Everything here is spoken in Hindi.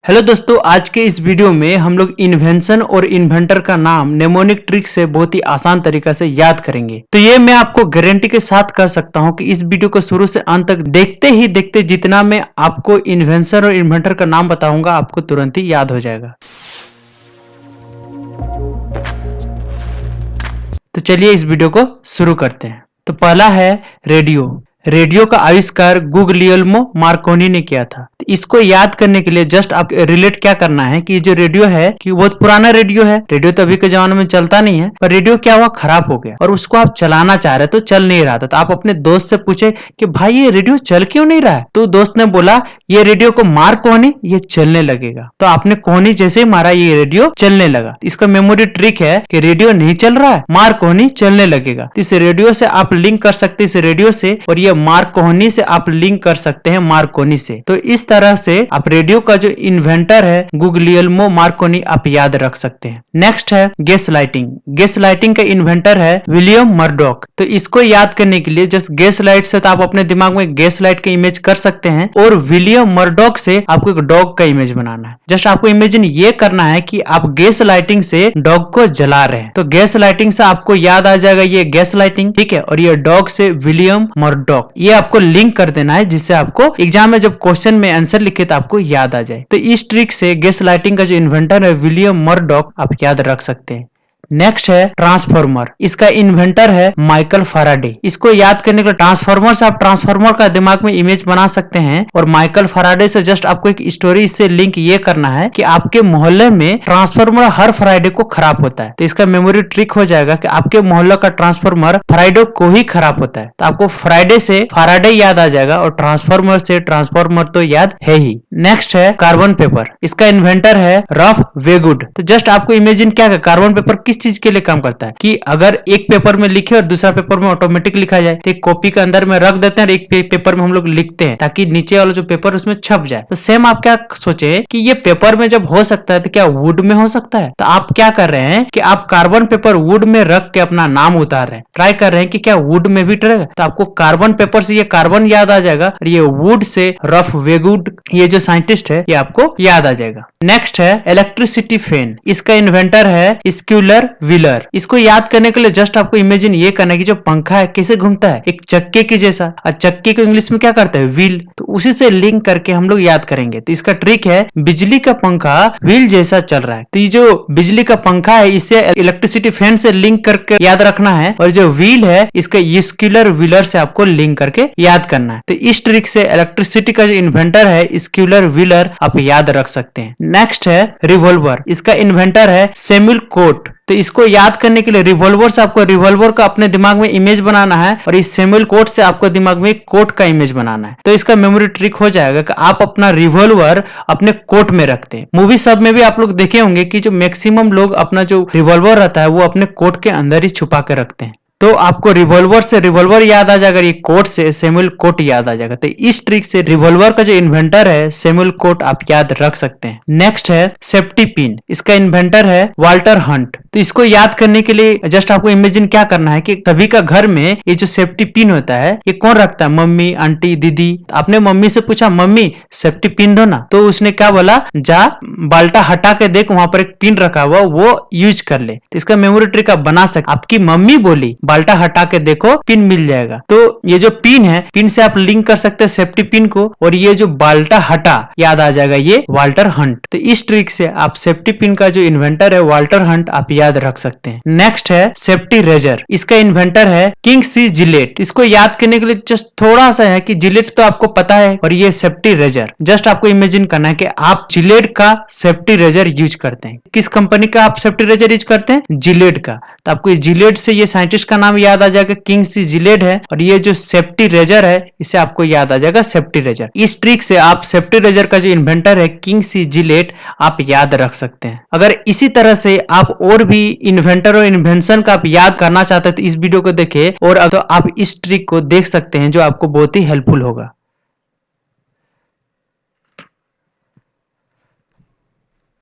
हेलो दोस्तों, आज के इस वीडियो में हम लोग इन्वेंशन और इन्वेंटर का नाम नेमोनिक ट्रिक से बहुत ही आसान तरीका से याद करेंगे। तो ये मैं आपको गारंटी के साथ कह सकता हूं कि इस वीडियो को शुरू से अंत तक देखते ही देखते जितना मैं आपको इन्वेंशन और इन्वेंटर का नाम बताऊंगा आपको तुरंत ही याद हो जाएगा। तो चलिए इस वीडियो को शुरू करते हैं। तो पहला है रेडियो। रेडियो का आविष्कार गुग्लियल्मो मार्कोनी ने किया था। तो इसको याद करने के लिए जस्ट आप रिलेट क्या करना है कि जो रेडियो है कि बहुत पुराना रेडियो है। रेडियो तो अभी के जमाने में चलता नहीं है, पर रेडियो क्या हुआ, खराब हो गया और उसको आप चलाना चाह रहे तो चल नहीं रहा था। तो आप अपने दोस्त से पूछे कि भाई ये रेडियो चल क्यों नहीं रहा है। तो दोस्त ने बोला ये रेडियो को मार कोहनी, ये चलने लगेगा। तो आपने कोहनी जैसे ही मारा ये रेडियो चलने लगा। इसका मेमोरी ट्रिक है कि रेडियो नहीं चल रहा है, मार कोहनी चलने लगेगा। तो इस रेडियो से आप लिंक कर सकते हैं इस रेडियो से, और ये मार्कोनी से आप लिंक कर सकते हैं मार्कोनी से। तो इस तरह से आप रेडियो का जो इन्वेंटर है गुग्लियल्मो मार्कोनी आप याद रख सकते हैं। नेक्स्ट है गैस लाइटिंग। गैस लाइटिंग का इन्वेंटर है विलियम मर्डॉक। तो इसको याद करने के लिए जस्ट गैस लाइट से तो आप अपने दिमाग में गैस लाइट का इमेज कर सकते हैं, और विलियम मर्डॉक से आपको एक डॉग का इमेज बनाना है। जस्ट आपको इमेजिन ये करना है कि आप गैस लाइटिंग से डॉग को जला रहे हैं। तो गैस लाइटिंग से आपको याद आ जाएगा ये गैस लाइटिंग, ठीक है, और ये डॉग से विलियम मर्डॉक। ये आपको लिंक कर देना है जिससे आपको एग्जाम में जब क्वेश्चन में आंसर लिखे तो आपको याद आ जाए। तो इस ट्रिक से गैस लाइटिंग का जो इन्वेंटर है विलियम मर्डॉक आप याद रख सकते हैं। नेक्स्ट है ट्रांसफॉर्मर। इसका इन्वेंटर है माइकल फैराडे। इसको याद करने के लिए ट्रांसफॉर्मर से आप ट्रांसफॉर्मर का दिमाग में इमेज बना सकते हैं, और माइकल फैराडे से जस्ट आपको एक स्टोरी इससे लिंक ये करना है कि आपके मोहल्ले में ट्रांसफॉर्मर हर फ्राइडे को खराब होता है। तो इसका मेमोरी ट्रिक हो जाएगा कि आपके मोहल्ले का ट्रांसफॉर्मर फ्राइडे को ही खराब होता है। तो आपको फ्राइडे से फैराडे याद आ जाएगा, और ट्रांसफॉर्मर से ट्रांसफॉर्मर तो याद है ही। नेक्स्ट है कार्बन पेपर। इसका इन्वेंटर है रफ वेगुड। तो जस्ट आपको इमेजिन क्या कार्बन पेपर किस चीज के लिए काम करता है कि अगर एक पेपर में लिखे और दूसरा पेपर में ऑटोमेटिक लिखा जाए, तो एक कॉपी के अंदर में रख देते हैं और एक पेपर में हम लोग लिखते हैं ताकि नीचे वाला जो पेपर उसमें छप जाए। तो सेम आप क्या सोचे कि ये पेपर में जब हो सकता है तो क्या वुड में हो सकता है। तो आप क्या कर रहे हैं कि आप कार्बन पेपर वुड में रख के अपना नाम उतार रहे हैं, ट्राई कर रहे हैं कि क्या वुड में भी टरेगा। तो आपको कार्बन पेपर से ये कार्बन याद आ जाएगा, और ये वुड से रफ वेगुड ये जो साइंटिस्ट है ये आपको याद आ जाएगा। नेक्स्ट है इलेक्ट्रिसिटी फैन। इसका इन्वेंटर है स्क्यूलर व्हीलर। इसको याद करने के लिए जस्ट आपको इमेजिन ये करना है कि जो पंखा है कैसे घूमता है, एक चक्के के जैसा, और चक्के को इंग्लिश में क्या करता है, व्हील। तो उसी से लिंक करके हम लोग याद करेंगे। तो इसका ट्रिक है बिजली का पंखा व्हील जैसा चल रहा है। तो ये जो बिजली का पंखा है इसे इलेक्ट्रिसिटी फैन से लिंक करके याद रखना है, और जो व्हील है इसका स्क्यूलर व्हीलर से आपको लिंक करके याद करना है। तो इस ट्रिक से इलेक्ट्रिसिटी का जो इन्वेंटर है स्क्यूलर व्हीलर आप याद रख सकते हैं। नेक्स्ट है रिवॉल्वर। इसका इन्वेंटर है सैमुअल कोट। तो इसको याद करने के लिए रिवॉल्वर से आपको रिवॉल्वर का अपने दिमाग में इमेज बनाना है, और इस सैमुअल कोट से आपको दिमाग में कोट का इमेज बनाना है। तो इसका मेमोरी ट्रिक हो जाएगा कि आप अपना रिवॉल्वर अपने कोट में रखते हैं। मूवी सब में भी आप लोग देखे होंगे कि जो मैक्सिमम लोग अपना जो रिवॉल्वर रहता है वो अपने कोट के अंदर ही छुपा के रखते हैं। तो आपको रिवॉल्वर से रिवॉल्वर याद आ जाएगा, ये कोट से सैमुअल कोट याद आ जाएगा। तो इस ट्रिक से रिवॉल्वर का जो इन्वेंटर है सैमुअल कोट आप याद रख सकते हैं। नेक्स्ट है सेफ्टी पिन। इसका इन्वेंटर है वाल्टर हंट। तो इसको याद करने के लिए जस्ट आपको इमेजिन क्या करना है कि सभी का घर में ये जो सेफ्टी पिन होता है ये कौन रखता है, मम्मी, आंटी, दीदी। आपने मम्मी से पूछा मम्मी सेफ्टी पिन दो ना, तो उसने क्या बोला, जा बाल्टा हटा के देख वहां पर एक पिन रखा हुआ वो यूज कर ले। तो इसका मेमोरी ट्रिक आप बना सकते। आपकी मम्मी बोली बाल्टा हटा के देखो पिन मिल जाएगा। तो ये जो पिन है पिन से आप लिंक कर सकते हैं सेफ्टी पिन को, और ये जो बाल्टा हटा याद आ जाएगा ये वाल्टर हंट। तो इस ट्रिक से आप सेफ्टी पिन का जो इन्वेंटर है वाल्टर हंट आप याद रख सकते हैं। नेक्स्ट है सेफ्टी रेजर। इसका इन्वेंटर है किंग सी जिलेट। इसको याद करने के लिए जस्ट थोड़ा सा है कि जिलेट तो आपको पता है, और ये सेफ्टी रेजर जस्ट आपको इमेजिन करना है कि आप जिलेट का सेफ्टी रेजर यूज करते हैं। किस कंपनी का आप सेफ्टी रेजर यूज करते हैं, जिलेट का। तो आपको जिलेट से ये साइंटिस्ट का नाम याद आ जाएगा, किंग सी जिलेट है, और ये जो सेफ्टी रेजर है इसे आपको याद आ जाएगा सेफ्टी रेजर। इस ट्रिक से आप सेफ्टी रेजर का जो इन्वेंटर है किंग सी जिलेट आप याद रख सकते हैं। अगर इसी तरह से आप और भी इन्वेंटर और इन्वेंशन का आप याद करना चाहते हैं तो इस वीडियो को देखें, और तो आप इस ट्रिक को देख सकते हैं जो आपको बहुत ही हेल्पफुल होगा।